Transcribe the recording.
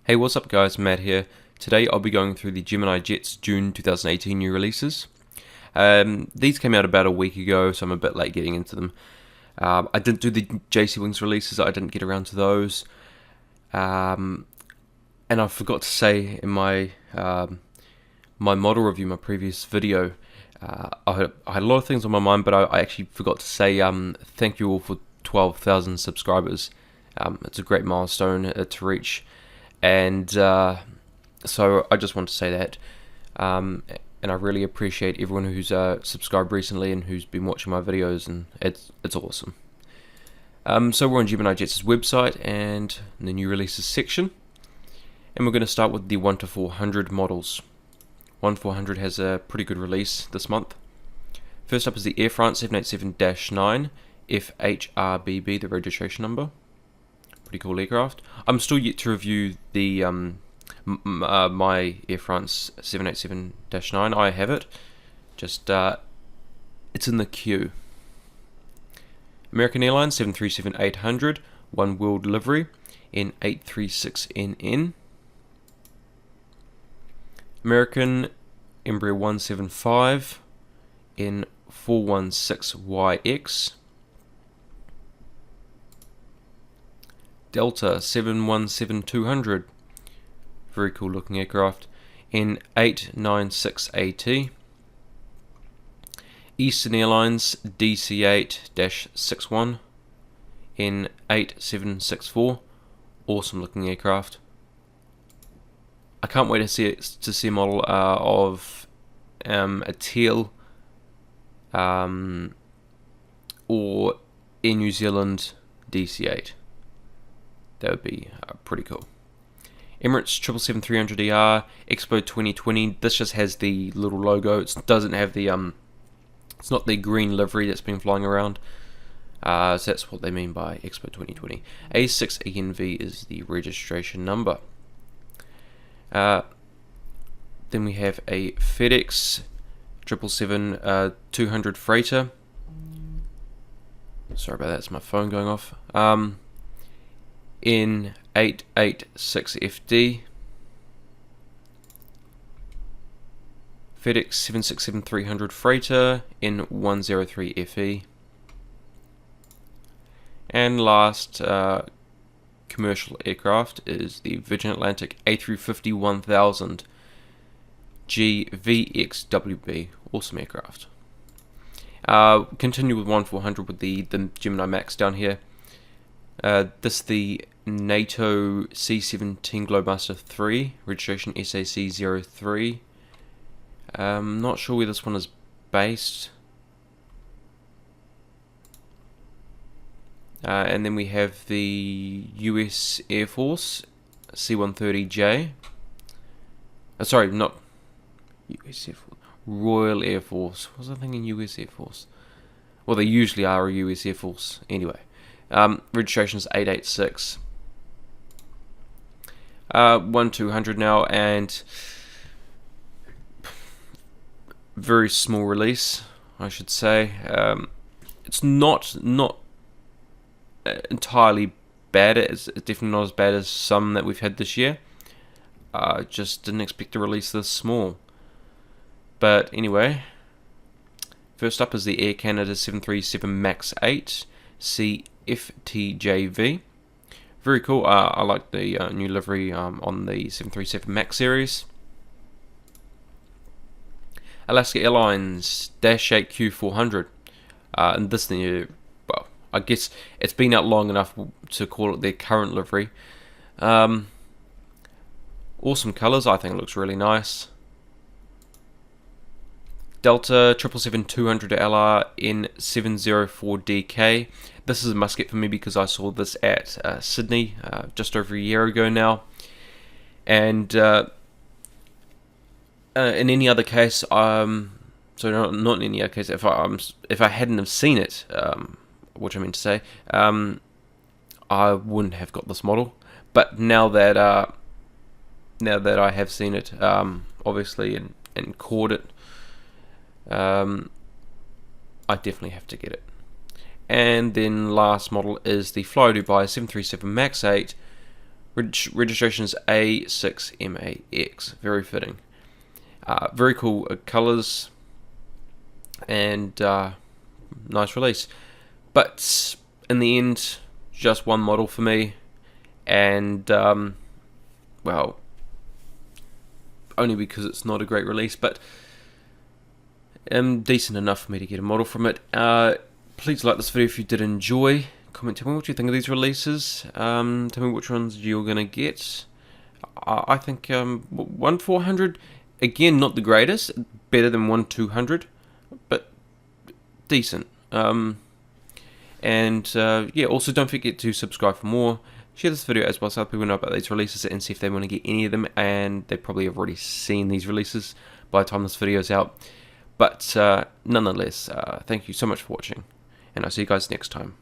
Hey, what's up guys, Matt here. Today I'll be going through the Gemini Jets June 2018 new releases. These came out about a week ago, so I'm a bit late getting into them. I didn't do the JC Wings releases, I didn't get around to those. And I forgot to say in my model review, my previous video, I had a lot of things on my mind, but I actually forgot to say thank you all for 12,000 subscribers. It's a great milestone to reach. And so I just want to say that, and I really appreciate everyone who's subscribed recently and who's been watching my videos, and it's awesome. So we're on Gemini Jets' website and the new releases section, and we're going to start with the 1 to 400 models. 1 to 400 has a pretty good release this month. First up is the Air France 787-9 FHRBB, the registration number. Pretty cool aircraft. I'm still yet to review the my Air France 787-9. I have it. Just it's in the queue. American Airlines 737-800 One World livery in 836NN. American Embraer 175 in 416YX. Delta 717-200, very cool looking aircraft, in 896AT. Eastern Airlines DC-8-61 in 8764, awesome looking aircraft. I can't wait to see a model of a teal or Air New Zealand DC-8. That would be pretty cool. Emirates 777-300ER Expo 2020. This just has the little logo. It doesn't have the it's not the green livery that's been flying around. So that's what they mean by Expo 2020. A6ENV is the registration number. Then we have a FedEx 777-200 freighter. Sorry about that. It's my phone going off. In 886FD. FedEx 767-300 freighter in 103FE. And last commercial aircraft is the Virgin Atlantic A350-1000 GVXWB, awesome aircraft. Continue with 1-400 with the Gemini Max down here. This is the NATO C-17 Globemaster 3, registration SAC-03. Not sure where this one is based. And then we have the US Air Force C-130J. Sorry, not US Air Force. Royal Air Force. What was I thinking? US Air Force. Well, they usually are a US Air Force. Anyway. Registration is 886. 1-200 now, and very small release, I should say. It's not entirely bad. It's definitely not as bad as some that we've had this year. Just didn't expect to release this small. But anyway, first up is the Air Canada 737 MAX 8 CFTJV. Very cool. I like the new livery on the 737 MAX series. Alaska Airlines Dash 8 Q400. And this new, well, I guess it's been out long enough to call it their current livery. Awesome colours. I think it looks really nice. Delta 777-200 LR in 704DK. This is a must get for me because I saw this at Sydney just over a year ago now. And in any other case, so not in any other case, if I hadn't have seen it, which I mean to say, I wouldn't have got this model. But now that I have seen it, obviously, and caught it, I definitely have to get it. And then last model is the Fly Dubai 737 MAX 8 Registration is A6MAX. Very fitting. Very cool colours, and nice release. But in the end, just one model for me, and well, only because it's not a great release, but decent enough for me to get a model from it. Please like this video if you did enjoy. Comment, tell me what you think of these releases. Tell me which ones you're gonna get. I think 1/400, again, not the greatest, better than 1/200, but decent. Yeah, also don't forget to subscribe for more. Share this video as well so other people know about these releases and see if they want to get any of them, and they probably have already seen these releases by the time this video is out. But nonetheless, thank you so much for watching, and I'll see you guys next time.